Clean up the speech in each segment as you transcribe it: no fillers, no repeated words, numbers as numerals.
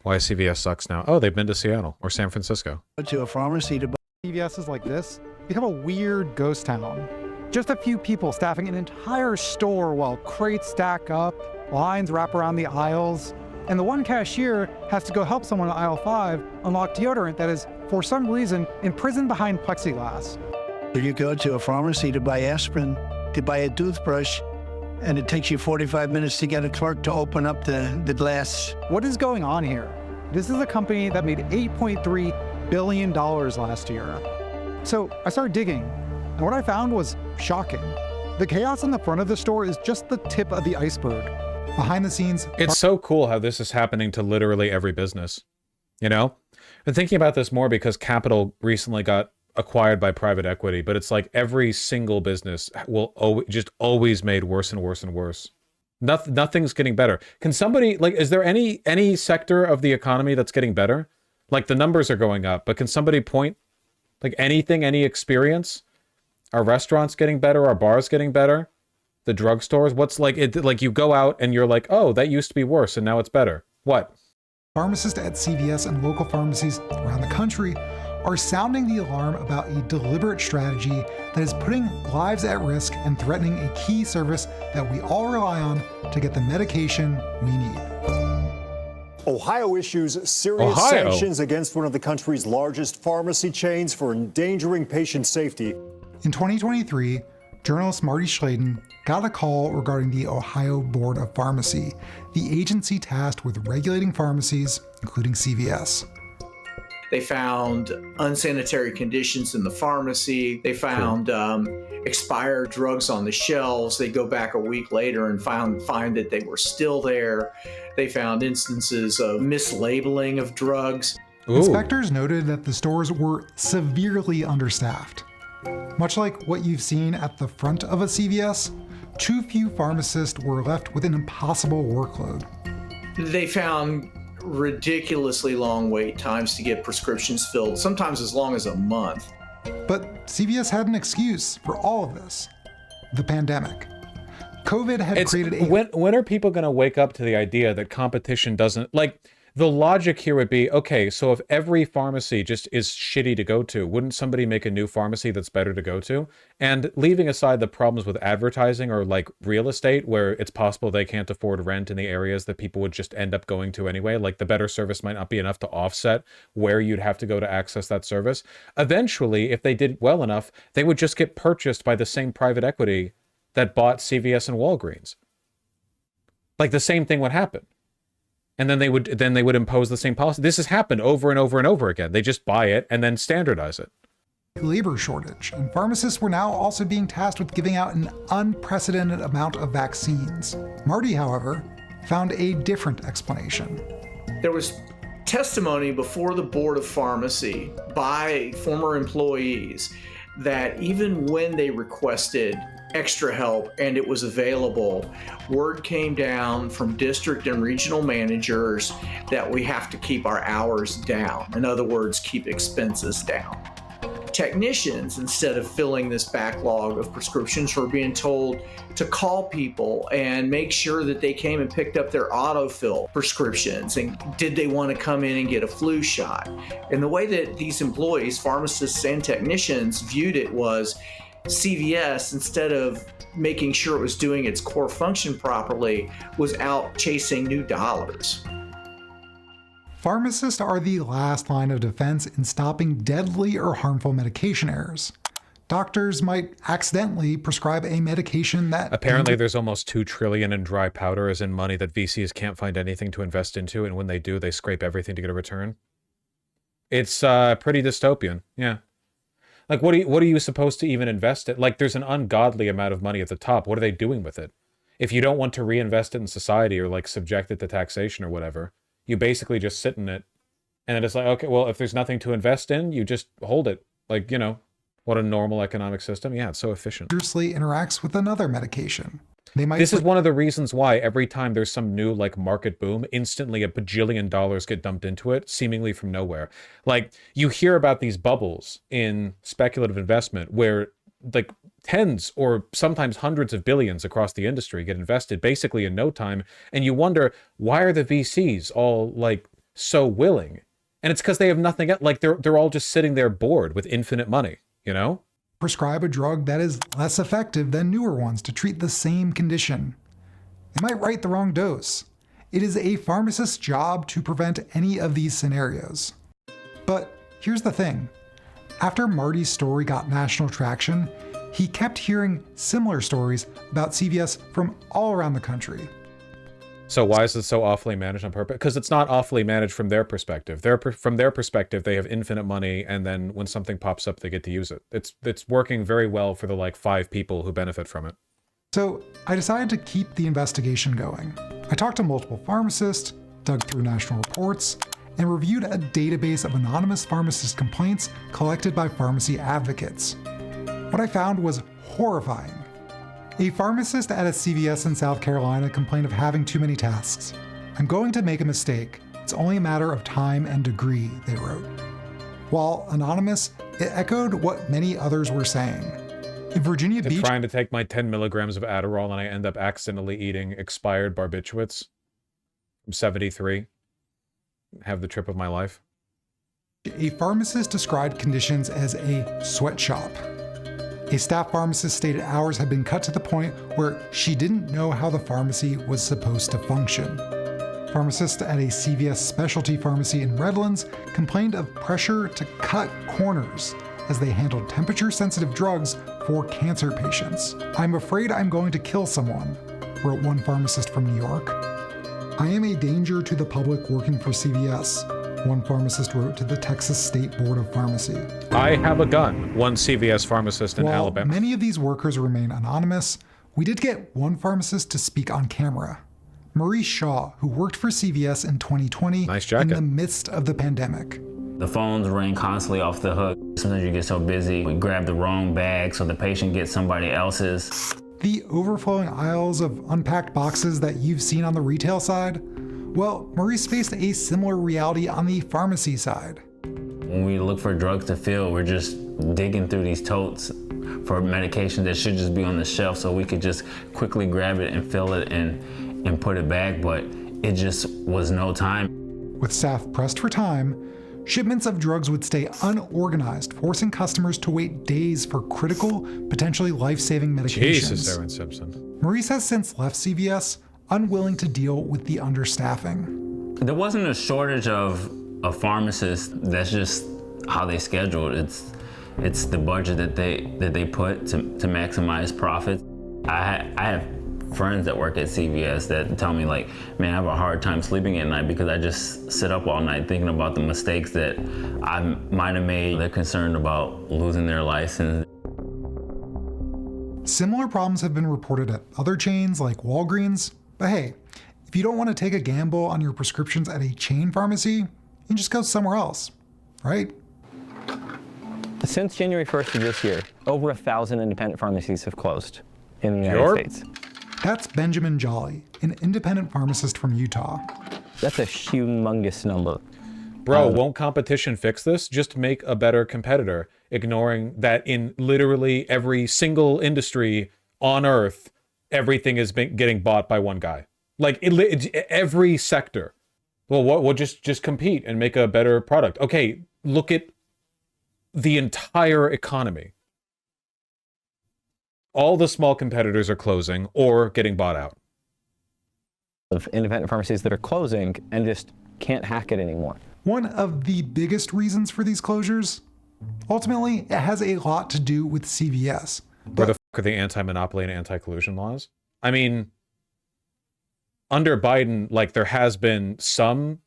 Why CVS sucks now. Oh, they've been to Seattle or San Francisco. To a pharmacy to buy CVS's like this become a weird ghost town. Just a few people staffing an entire store while crates stack up, lines wrap around the aisles, and the one cashier has to go help someone in aisle 5 unlock deodorant that is, for some reason, imprisoned behind plexiglass. You go to a pharmacy to buy aspirin, to buy a toothbrush, and it takes you 45 minutes to get a clerk to open up the glass. What is going on here? This is a company that made $8.3 billion last year. So I started digging, and what I found was shocking. The chaos in the front of the store is just the tip of the iceberg. Behind the scenes, it's so cool how this is happening to literally every business. You know? I've been thinking about this more because Capital recently got acquired by private equity, but it's like every single business will always made worse and worse and worse. Nothing's getting better. Can somebody, like, is there any sector of the economy that's getting better? Like, the numbers are going up, but can somebody point, like, anything, any experience? Are restaurants getting better? Are bars getting better? The drugstores? What's like, like you go out and you're like, oh, that used to be worse and now it's better. What? Pharmacists at CVS and local pharmacies around the country are sounding the alarm about a deliberate strategy that is putting lives at risk and threatening a key service that we all rely on to get the medication we need. Ohio issues serious sanctions against one of the country's largest pharmacy chains for endangering patient safety. In 2023, journalist Marty Schladen got a call regarding the Ohio Board of Pharmacy, the agency tasked with regulating pharmacies, including CVS. They found unsanitary conditions in the pharmacy. They found expired drugs on the shelves. They go back a week later and find that they were still there. They found instances of mislabeling of drugs. Ooh. Inspectors noted that the stores were severely understaffed. Much like what you've seen at the front of a CVS, too few pharmacists were left with an impossible workload. They found ridiculously long wait times to get prescriptions filled, sometimes as long as a month. But CVS had an excuse for all of this: the pandemic. COVID had created a... When are people going to wake up to the idea that competition doesn't... Like, the logic here would be, okay, so if every pharmacy just is shitty to go to, wouldn't somebody make a new pharmacy that's better to go to? And leaving aside the problems with advertising or like real estate, where it's possible they can't afford rent in the areas that people would just end up going to anyway, like the better service might not be enough to offset where you'd have to go to access that service. Eventually, if they did well enough, they would just get purchased by the same private equity that bought CVS and Walgreens. Like, the same thing would happen. And then they would impose the same policy. This has happened over and over and over again. They just buy it and then standardize it. Labor shortage, and pharmacists were now also being tasked with giving out an unprecedented amount of vaccines. Marty, however, found a different explanation. There was testimony before the Board of Pharmacy by former employees that even when they requested extra help and it was available, word came down from district and regional managers that we have to keep our hours down. In other words, keep expenses down. Technicians, instead of filling this backlog of prescriptions, were being told to call people and make sure that they came and picked up their autofill prescriptions and did they want to come in and get a flu shot. And the way that these employees, pharmacists and technicians, viewed it was CVS, instead of making sure it was doing its core function properly, was out chasing new dollars. Pharmacists are the last line of defense in stopping deadly or harmful medication errors. Doctors might accidentally prescribe a medication that... Apparently there's almost $2 trillion in dry powder, as in money that VCs can't find anything to invest into, and when they do, they scrape everything to get a return. It's pretty dystopian, yeah. Like, what are you supposed to even invest in? Like, there's an ungodly amount of money at the top. What are they doing with it? If you don't want to reinvest it in society or, like, subject it to taxation or whatever, you basically just sit in it. And then it's like, okay, well, if there's nothing to invest in, you just hold it. Like, you know, what a normal economic system. Yeah, it's so efficient. Dangerously interacts with another medication. This is one of the reasons why every time there's some new like market boom, instantly a bajillion dollars get dumped into it, seemingly from nowhere. Like, you hear about these bubbles in speculative investment where like tens or sometimes hundreds of billions across the industry get invested basically in no time. And you wonder, why are the VCs all like so willing? And it's because they have nothing else. Like they're all just sitting there bored with infinite money, you know? Prescribe a drug that is less effective than newer ones to treat the same condition. They might write the wrong dose. It is a pharmacist's job to prevent any of these scenarios. But here's the thing. After Marty's story got national traction, he kept hearing similar stories about CVS from all around the country. So why is it so awfully managed on purpose? Because it's not awfully managed from their perspective. From their perspective, they have infinite money, and then when something pops up, they get to use it. It's working very well for the like 5 people who benefit from it. So I decided to keep the investigation going. I talked to multiple pharmacists, dug through national reports, and reviewed a database of anonymous pharmacist complaints collected by pharmacy advocates. What I found was horrifying. A pharmacist at a CVS in South Carolina complained of having too many tasks. I'm going to make a mistake. It's only a matter of time and degree, they wrote. While anonymous, it echoed what many others were saying. In Virginia They're Beach, trying to take my 10 milligrams of Adderall, and I end up accidentally eating expired barbiturates. I'm 73. Have the trip of my life. a pharmacist described conditions as a sweatshop. A staff pharmacist stated hours had been cut to the point where she didn't know how the pharmacy was supposed to function. Pharmacists at a CVS specialty pharmacy in Redlands complained of pressure to cut corners as they handled temperature-sensitive drugs for cancer patients. "I'm afraid I'm going to kill someone," wrote one pharmacist from New York. "I am a danger to the public working for CVS," one pharmacist wrote to the Texas State Board of Pharmacy. I have a gun, one CVS pharmacist in While Alabama. many of these workers remain anonymous, we did get one pharmacist to speak on camera. Marie Shaw, who worked for CVS in 2020 Nice in jacket. the midst of the pandemic. The phones ring constantly off the hook. Sometimes you get so busy, we grab the wrong bag so the patient gets somebody else's. The overflowing aisles of unpacked boxes that you've seen on the retail side? Well, Maurice faced a similar reality on the pharmacy side. When we look for drugs to fill, we're just digging through these totes for medication that should just be on the shelf so we could just quickly grab it and fill it and put it back, but it just was no time. With staff pressed for time, shipments of drugs would stay unorganized, forcing customers to wait days for critical, potentially life-saving medications. Jesus, Aaron Simpson. Maurice has since left CVS, unwilling to deal with the understaffing. There wasn't a shortage of pharmacists. That's just how they scheduled. It's the budget that they put to maximize profits. I have friends that work at CVS that tell me, like, man, I have a hard time sleeping at night because I just sit up all night thinking about the mistakes that I might have made. They're concerned about losing their license. Similar problems have been reported at other chains like Walgreens, but hey, if you don't want to take a gamble on your prescriptions at a chain pharmacy, you can just go somewhere else, right? Since January 1st of this year, over 1,000 independent pharmacies have closed in the United States. That's Benjamin Jolly, an independent pharmacist from Utah. That's a humongous number. Bro, won't competition fix this? Just make a better competitor, ignoring that in literally every single industry on earth, everything is getting bought by one guy. Like every sector. Well, we'll just compete and make a better product. Okay, look at the entire economy. All the small competitors are closing or getting bought out. Of independent pharmacies that are closing and just can't hack it anymore. One of the biggest reasons for these closures, ultimately, it has a lot to do with CVS. Where the fuck are the anti-monopoly and anti-collusion laws? I mean, under Biden, like, there has been some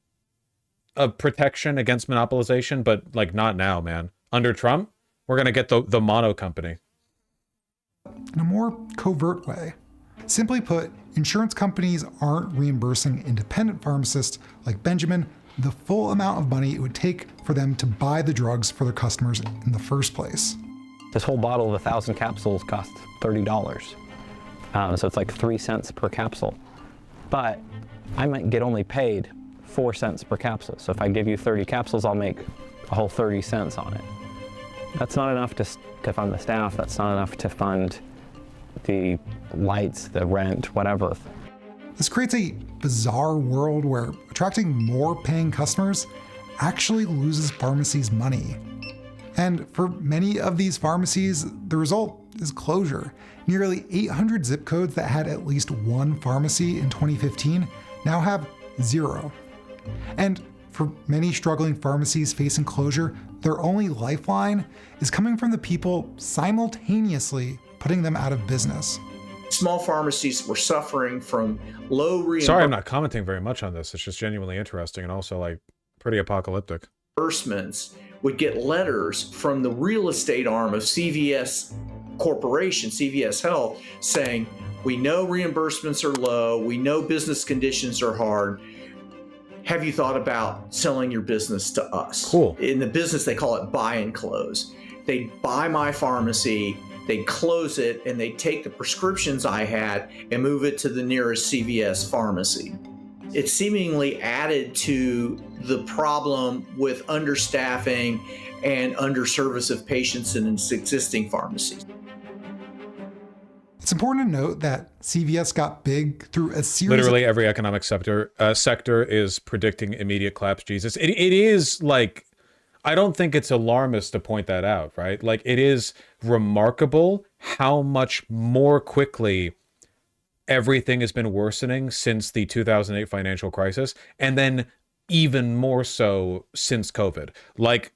protection against monopolization, but like not now, man. Under Trump, we're gonna get the mono company. In a more covert way. Simply put, insurance companies aren't reimbursing independent pharmacists like Benjamin the full amount of money it would take for them to buy the drugs for their customers in the first place. This whole bottle of 1,000 capsules costs $30. So it's like 3 cents per capsule. But I might get only paid 4 cents per capsule. So if I give you 30 capsules, I'll make a whole 30 cents on it. That's not enough to fund the staff. That's not enough to fund the lights, the rent, whatever. This creates a bizarre world where attracting more paying customers actually loses pharmacies money. And for many of these pharmacies, the result is closure. Nearly 800 zip codes that had at least one pharmacy in 2015 now have 0. And for many struggling pharmacies facing closure, their only lifeline is coming from the people simultaneously putting them out of business. Small pharmacies were suffering from low reimbursement. Sorry, I'm not commenting very much on this. It's just genuinely interesting and also like pretty apocalyptic. Reimbursements would get letters from the real estate arm of CVS Corporation, CVS Health, saying, we know reimbursements are low, we know business conditions are hard. Have you thought about selling your business to us? Cool. In the business, they call it buy and close. They'd buy my pharmacy, they'd close it, and they'd take the prescriptions I had and move it to the nearest CVS pharmacy. It seemingly added to the problem with understaffing and underservice of patients in its existing pharmacies. It's important to note that CVS got big through a series Literally every economic sector is predicting immediate collapse, Jesus. It is like, I don't think it's alarmist to point that out, right? Like, it is remarkable how much more quickly everything has been worsening since the 2008 financial crisis, and then even more so since COVID. Like,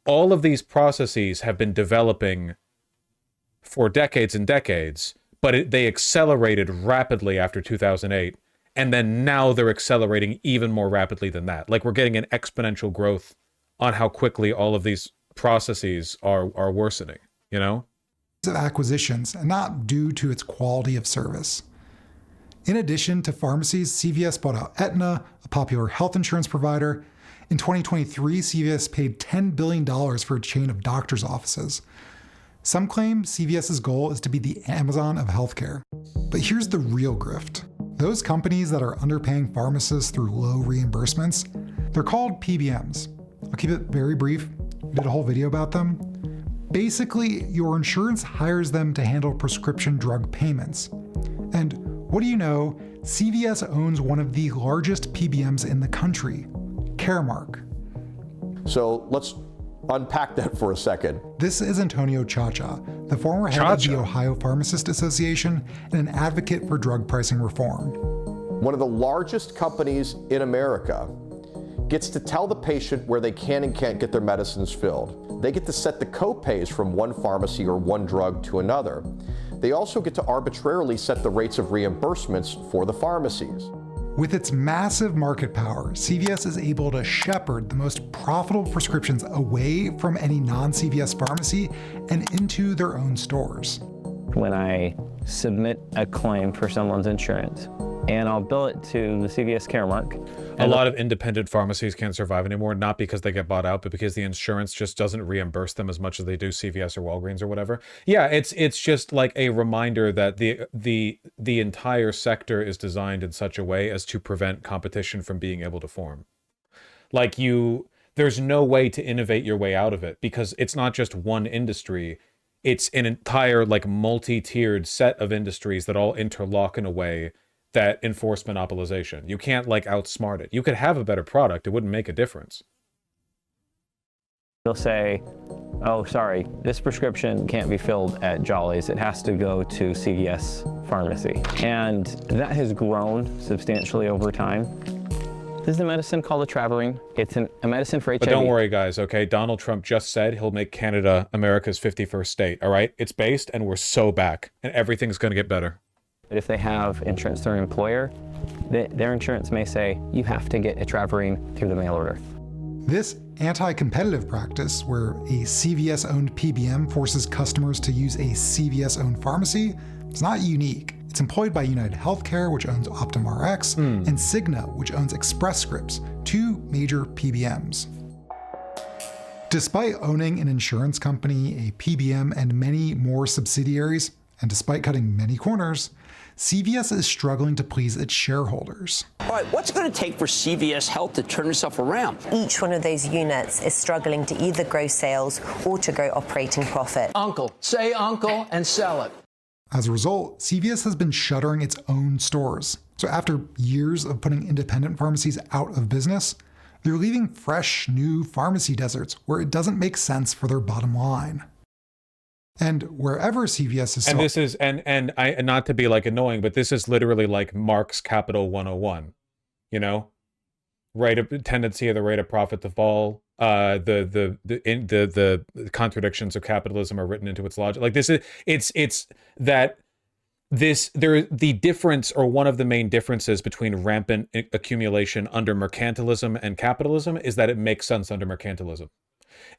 all of these processes have been developing for decades and decades, but they accelerated rapidly after 2008, and then now they're accelerating even more rapidly than that. Like, we're getting an exponential growth on how quickly all of these processes are worsening, you know? of acquisitions, and not due to its quality of service. In addition to pharmacies, CVS bought out Aetna, a popular health insurance provider. In 2023, CVS paid $10 billion for a chain of doctors' offices. Some claim CVS's goal is to be the Amazon of healthcare. But here's the real grift. Those companies that are underpaying pharmacists through low reimbursements, they're called PBMs. I'll keep it very brief. We did a whole video about them. Basically, your insurance hires them to handle prescription drug payments. And what do you know? CVS owns one of the largest PBMs in the country, Caremark. So let's unpack that for a second. This is Antonio Chacha, the former head of the Ohio Pharmacist Association and an advocate for drug pricing reform. One of the largest companies in America gets to tell the patient where they can and can't get their medicines filled. They get to set the co-pays from one pharmacy or one drug to another. They also get to arbitrarily set the rates of reimbursements for the pharmacies. With its massive market power, CVS is able to shepherd the most profitable prescriptions away from any non-CVS pharmacy and into their own stores. When I submit a claim for someone's insurance, and I'll bill it to the CVS Caremark. A lot of independent pharmacies can't survive anymore, not because they get bought out, but because the insurance just doesn't reimburse them as much as they do CVS or Walgreens or whatever. Yeah, it's just like a reminder that the entire sector is designed in such a way as to prevent competition from being able to form. Like there's no way to innovate your way out of it because it's not just one industry. It's an entire like multi-tiered set of industries that all interlock in a way that enforce monopolization. You can't like outsmart it. You could have a better product. It wouldn't make a difference. They'll say, oh, sorry, this prescription can't be filled at Jolly's. It has to go to CVS Pharmacy. And that has grown substantially over time. This is a medicine called Atraverine. It's a medicine for HIV. But don't worry, guys, okay? Donald Trump just said he'll make Canada America's 51st state, all right? It's based, and we're so back, and everything's going to get better. But if they have insurance through an employer, their insurance may say, you have to get Atraverine through the mail order. This anti-competitive practice, where a CVS-owned PBM forces customers to use a CVS-owned pharmacy, is not unique. It's employed by United Healthcare, which owns Optum Rx, and Cigna, which owns Express Scripts, two major PBMs. Despite owning an insurance company, a PBM, and many more subsidiaries, and despite cutting many corners, CVS is struggling to please its shareholders. All right, what's it going to take for CVS Health to turn itself around? Each one of those units is struggling to either grow sales or to grow operating profit. Uncle, say uncle and sell it. As a result, CVS has been shuttering its own stores. So after years of putting independent pharmacies out of business, they're leaving fresh, new pharmacy deserts where it doesn't make sense for their bottom line. And wherever CVS is and this is and I, not to be like annoying, but this is literally like Marx Capital 101, you know, tendency of the rate of profit to fall. The contradictions of capitalism are written into its logic. Like this is it's that the difference, or one of the main differences between rampant accumulation under mercantilism and capitalism, is that it makes sense under mercantilism.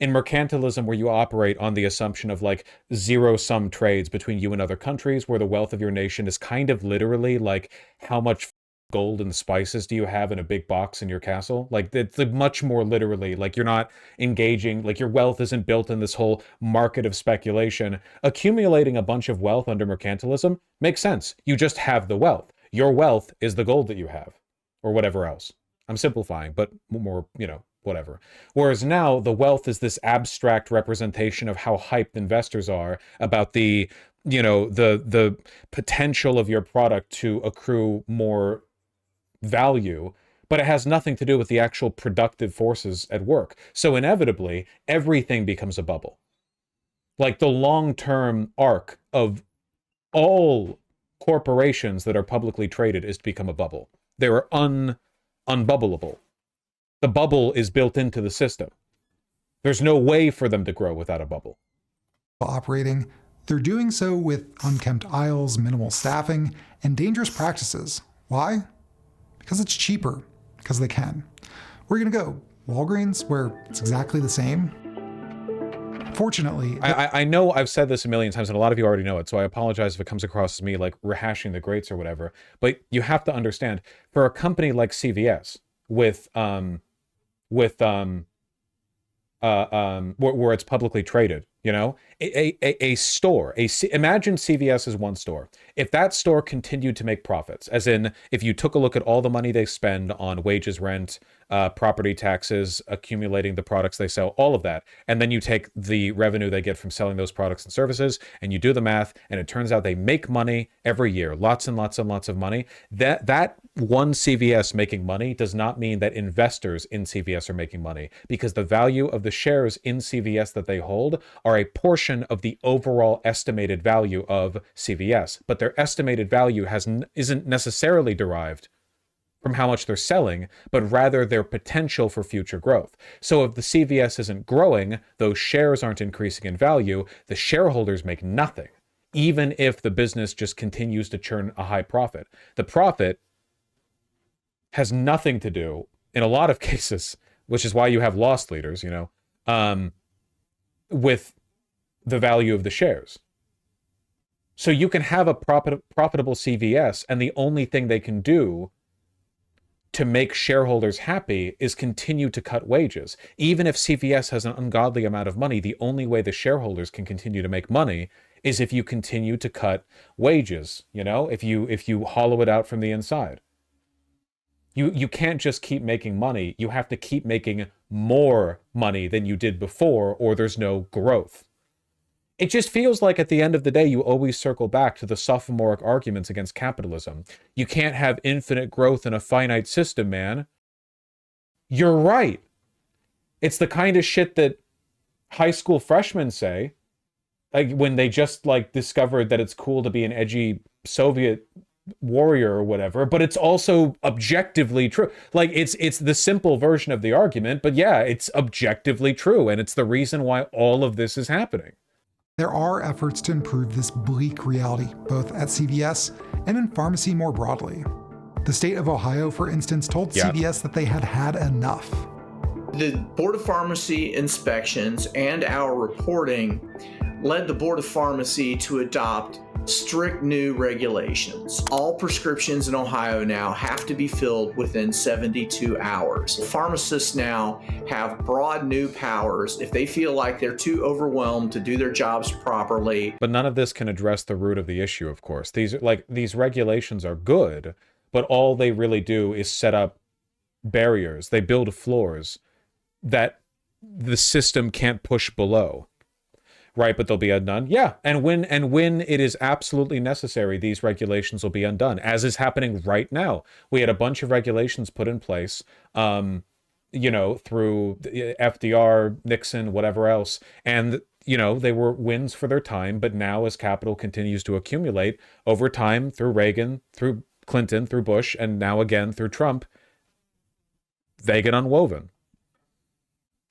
In mercantilism, where you operate on the assumption of like zero-sum trades between you and other countries, where the wealth of your nation is kind of literally like how much gold and spices do you have in a big box in your castle? Like it's much more literally, like you're not engaging, like your wealth isn't built in this whole market of speculation. Accumulating a bunch of wealth under mercantilism makes sense. You just have the wealth. Your wealth is the gold that you have, or whatever else. I'm simplifying, but more, whatever. Whereas now the wealth is this abstract representation of how hyped investors are about the potential of your product to accrue more value, but it has nothing to do with the actual productive forces at work. So inevitably, everything becomes a bubble. Like the long-term arc of all corporations that are publicly traded is to become a bubble. They are unbubbleable. The bubble is built into the system. There's no way for them to grow without a bubble. Operating, they're doing so with unkempt aisles, minimal staffing, and dangerous practices. Why? Because it's cheaper. Because they can. Where are you going to go? Walgreens, where it's exactly the same? Fortunately... I know I've said this a million times, and a lot of you already know it, so I apologize if it comes across as me like rehashing the greats or whatever, but you have to understand, for a company like CVS, where it's publicly traded, a store, imagine CVS as one store. If that store continued to make profits, as in if you took a look at all the money they spend on wages, rent, property taxes, accumulating the products they sell, all of that, and then you take the revenue they get from selling those products and services, and you do the math, and it turns out they make money every year, lots and lots and lots of money. That one CVS making money does not mean that investors in CVS are making money, because the value of the shares in CVS that they hold are a portion of the overall estimated value of CVS, but their estimated value isn't necessarily derived from how much they're selling, but rather their potential for future growth. So if the CVS isn't growing, those shares aren't increasing in value, the shareholders make nothing, even if the business just continues to churn a high profit. The profit has nothing to do, in a lot of cases, which is why you have loss leaders, with the value of the shares. So you can have a profitable CVS, and the only thing they can do to make shareholders happy is continue to cut wages. Even if CVS has an ungodly amount of money, the only way the shareholders can continue to make money is if you continue to cut wages, if you hollow it out from the inside. You can't just keep making money. You have to keep making more money than you did before, or there's no growth. It just feels like at the end of the day, you always circle back to the sophomoric arguments against capitalism. You can't have infinite growth in a finite system, man. You're right. It's the kind of shit that high school freshmen say, like when they just discovered that it's cool to be an edgy Soviet warrior or whatever, but it's also objectively true. Like it's the simple version of the argument, but yeah, it's objectively true, and it's the reason why all of this is happening. There are efforts to improve this bleak reality, both at CVS and in pharmacy more broadly. The state of Ohio, for instance, told CVS that they had had enough. The Board of Pharmacy inspections and our reporting led the Board of Pharmacy to adopt strict new regulations. All prescriptions in Ohio now have to be filled within 72 hours. Pharmacists now have broad new powers if they feel like they're too overwhelmed to do their jobs properly. But none of this can address the root of the issue, of course. These regulations are good, but all they really do is set up barriers. They build floors that the system can't push below. Right, but they'll be undone. Yeah, and when it is absolutely necessary, these regulations will be undone, as is happening right now. We had a bunch of regulations put in place, you know, through FDR, Nixon, whatever else, and you know, they were wins for their time. But now, as capital continues to accumulate over time, through Reagan, through Clinton, through Bush, and now again through Trump, they get unwoven.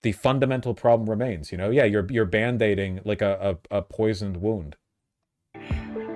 The fundamental problem remains, you know. Yeah, you're band-aiding like a poisoned wound.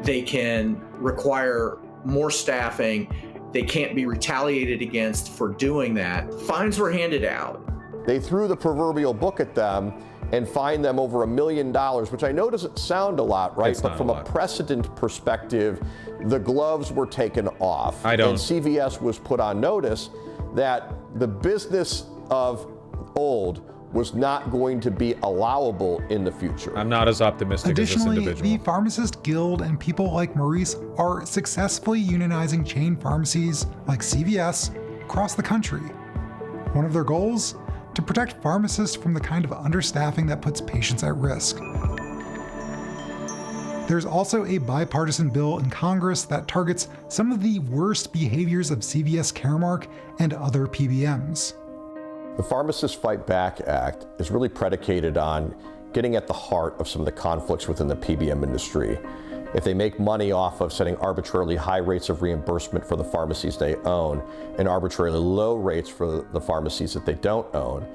They can require more staffing. They can't be retaliated against for doing that. Fines were handed out. They threw the proverbial book at them and fined them over $1 million, which I know doesn't sound a lot, right? But from a precedent perspective, the gloves were taken off. And CVS was put on notice that the business of old was not going to be allowable in the future. I'm not as optimistic as this individual. Additionally, the Pharmacist Guild and people like Maurice are successfully unionizing chain pharmacies like CVS across the country. One of their goals? To protect pharmacists from the kind of understaffing that puts patients at risk. There's also a bipartisan bill in Congress that targets some of the worst behaviors of CVS Caremark and other PBMs. The Pharmacists Fight Back Act is really predicated on getting at the heart of some of the conflicts within the PBM industry. If they make money off of setting arbitrarily high rates of reimbursement for the pharmacies they own and arbitrarily low rates for the pharmacies that they don't own,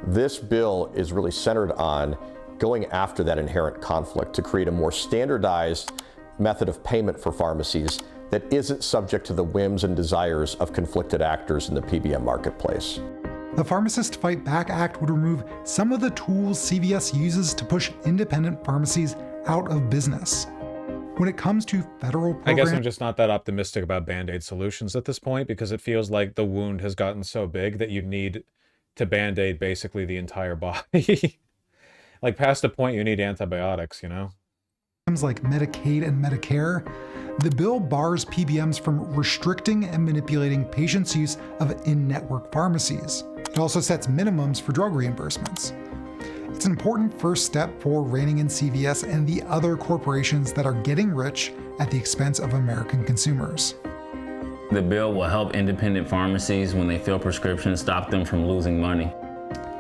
this bill is really centered on going after that inherent conflict to create a more standardized method of payment for pharmacies that isn't subject to the whims and desires of conflicted actors in the PBM marketplace. The Pharmacist Fight Back Act would remove some of the tools CVS uses to push independent pharmacies out of business. When it comes to federal programs, I guess I'm just not that optimistic about Band-Aid solutions at this point, because it feels like the wound has gotten so big that you need to Band-Aid basically the entire body. Like past a point, you need antibiotics, you know? Like Medicaid and Medicare, the bill bars PBMs from restricting and manipulating patients' use of in-network pharmacies. It also sets minimums for drug reimbursements. It's an important first step for reining in CVS and the other corporations that are getting rich at the expense of American consumers. The bill will help independent pharmacies when they fill prescriptions, stop them from losing money.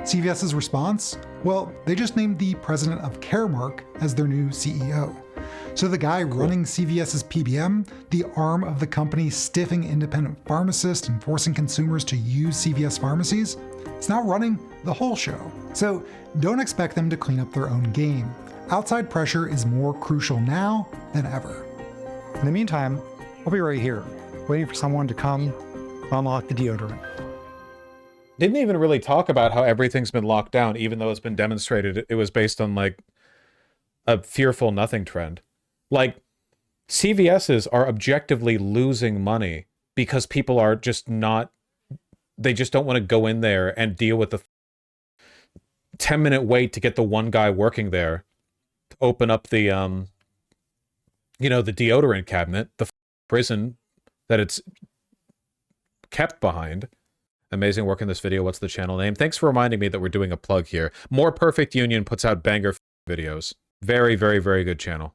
CVS's response? Well, they just named the president of Caremark as their new CEO. So the guy running CVS's PBM, the arm of the company stiffing independent pharmacists and forcing consumers to use CVS pharmacies, is now running the whole show. So don't expect them to clean up their own game. Outside pressure is more crucial now than ever. In the meantime, I'll be right here, waiting for someone to come unlock the deodorant. Didn't even really talk about how everything's been locked down, even though it's been demonstrated it was based on like a fearful nothing trend. Like CVS's are objectively losing money because people are just not, they just don't want to go in there and deal with the 10-minute wait to get the one guy working there to open up the, you know, the deodorant cabinet, the prison that it's kept behind. Amazing work in this video. What's the channel name? Thanks for reminding me that we're doing a plug here. More Perfect Union puts out banger videos. Very, very, very good channel.